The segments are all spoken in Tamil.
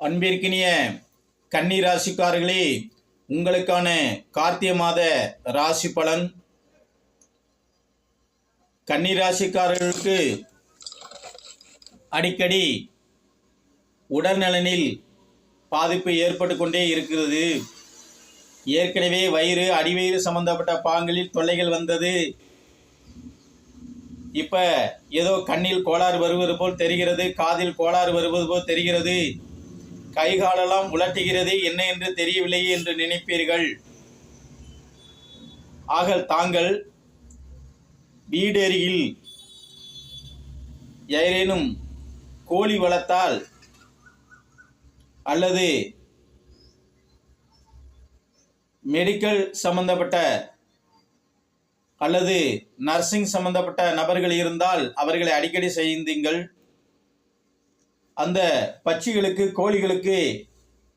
அன்பிற்கினிய கன்னி ராசிக்காரர்களே, உங்களுக்கான கார்த்திகை மாத ராசி பலன். கன்னி ராசிக்காரர்களுக்கு அடிக்கடி உடல்நலனில் பாதிப்பு ஏற்பட்டு கொண்டே இருக்கிறது. ஏற்கனவே வயிறு அடிவயிறு சம்பந்தப்பட்ட பாங்களில் தொல்லைகள் வந்தது. இப்போ ஏதோ கண்ணில் கோளாறு வருவது போல் தெரிகிறது, காதில் கோளாறு வருவது போல் தெரிகிறது, கைகாலெல்லாம் உலட்டுகிறது, என்ன என்று தெரியவில்லையே என்று நினைப்பீர்கள். ஆக தாங்கள் வீடு அருகில் யாரேனும் கோழி வளர்த்தால் அல்லது மெடிக்கல் சம்பந்தப்பட்ட அல்லது நர்சிங் சம்பந்தப்பட்ட நபர்கள் இருந்தால் அவர்களை அடிக்கடி செய்யுங்கள். அந்த பட்சிகளுக்கு கோழிகளுக்கு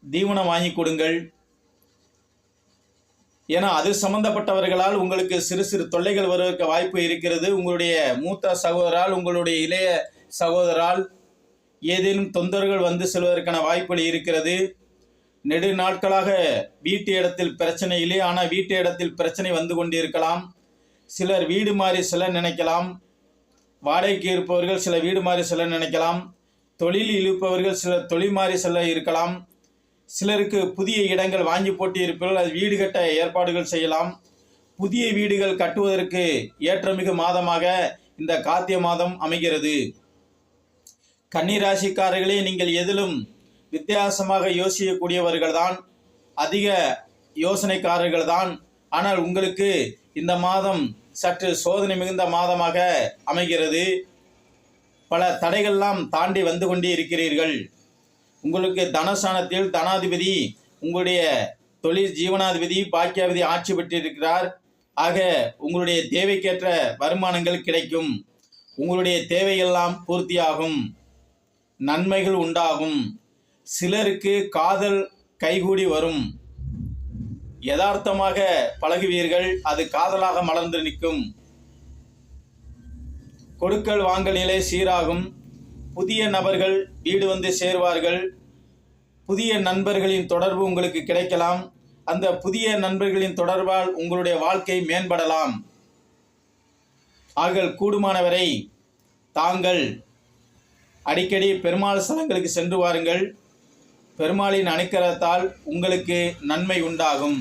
தீவனம் வாங்கி கொடுங்கள். ஏன்னா அது சம்பந்தப்பட்டவர்களால் உங்களுக்கு சிறு சிறு தொல்லைகள் வருவதற்கு வாய்ப்பு இருக்கிறது. உங்களுடைய மூத்த சகோதரால் உங்களுடைய இளைய சகோதரால் ஏதேனும் தொந்தரவுகள் வந்து செல்வதற்கான வாய்ப்புகள் இருக்கிறது. நெடு நாட்களாக வீட்டு இடத்தில் பிரச்சனை இல்லை, ஆனால் வீட்டு இடத்தில் பிரச்சனை வந்து கொண்டிருக்கலாம். சிலர் வீடு மாறி செல்ல நினைக்கலாம். வாடகைக்கு இருப்பவர்கள் சில வீடு மாறி செல்ல நினைக்கலாம். தொழிலில் இருப்பவர்கள் சிலர் தொழில் மாறி செல்ல இருக்கலாம். சிலருக்கு புதிய இடங்கள் வாங்கி போட்டு இருப்பவர்கள் அது வீடு கட்ட ஏற்பாடுகள் செய்யலாம். புதிய வீடுகள் கட்டுவதற்கு ஏற்றமிகு மாதமாக இந்த கார்த்திகை மாதம் அமைகிறது. கன்னிராசிக்காரர்களே, நீங்கள் எதிலும் வித்தியாசமாக யோசிக்கக்கூடியவர்கள் தான், அதிக யோசனைக்காரர்கள் தான். ஆனால் உங்களுக்கு இந்த மாதம் சற்று சோதனை மிகுந்த மாதமாக அமைகிறது. பல தடைகள்லாம் தாண்டி வந்து கொண்டே இருக்கிறீர்கள். உங்களுக்கு தனஸ்தானத்தில் தனாதிபதி, உங்களுடைய தொழில் ஜீவனாதிபதி, பாக்கியாதிபதி ஆட்சி பெற்றிருக்கிறார். ஆக உங்களுடைய தேவைக்கேற்ற வருமானங்கள் கிடைக்கும். உங்களுடைய தேவையெல்லாம் பூர்த்தியாகும், நன்மைகள் உண்டாகும். சிலருக்கு காதல் கைகூடி வரும். யதார்த்தமாக பழகுவீர்கள், அது காதலாக மலர்ந்து நிற்கும். கொடுக்கல் வாங்கல் நிலை சீராகும். புதிய நபர்கள் வீடு வந்து சேருவார்கள். புதிய நண்பர்களின் தொடர்பு உங்களுக்கு கிடைக்கலாம். அந்த புதிய நண்பர்களின் தொடர்பால் உங்களுடைய வாழ்க்கை மேம்படலாம். ஆக கூடுமானவரை தாங்கள் அடிக்கடி பெருமாள் ஸ்தலங்களுக்கு சென்று வாருங்கள். பெருமாளின் அனுக்கிரகத்தால் உங்களுக்கு நன்மை உண்டாகும்.